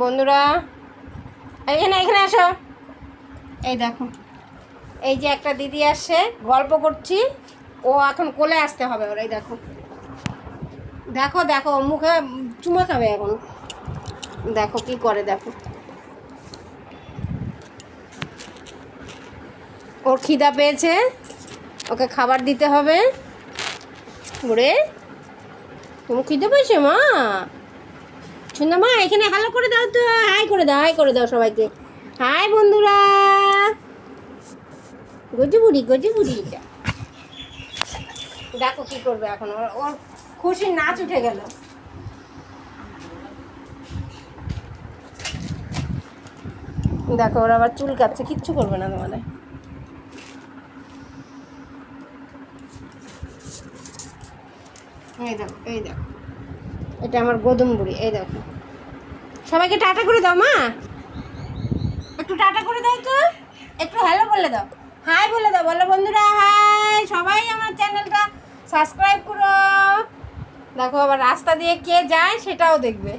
বন্ধুরা এখানে এখানে আসো। এই দেখো, এই যে একটা দিদি আসছে, গল্প করছি, ও এখন কোলে আসতে হবে ওর। এই দেখো দেখো দেখো, মুখে চুমা খাবে এখন। দেখো কি করে, দেখো ওর খিদা পেয়েছে, ওকে খাবার দিতে হবে। ওরে তুমি খিদে পেয়েছে মা? সুন্দর মা, এখানে হ্যালো করে দাও তো, হাই করে দাও, হাই করে দাও সবাইকে। হাই বন্ধুরা, গজু বুড়ি গজু বুড়ি। দেখো কি করবে এখন, ওর ওর খুশির নাচ উঠে গেল। দেখো ওরা আবার চুল কাটছে, কিচ্ছু করবে না তোমাদের। এই দেখো এই দেখো, এটা আমার গদম বুড়ি। এই দেখো, সবাইকে টাটা করে দাও মা, একটু টাটা করে দাও তো, একটু হ্যালো বলে দাও, হাই বলে দাও, বলো বন্ধুরা হাই, সবাই আমার চ্যানেলটা সাবস্ক্রাইব করো। দেখো আবার রাস্তা দিয়ে কে যায় সেটাও দেখবে।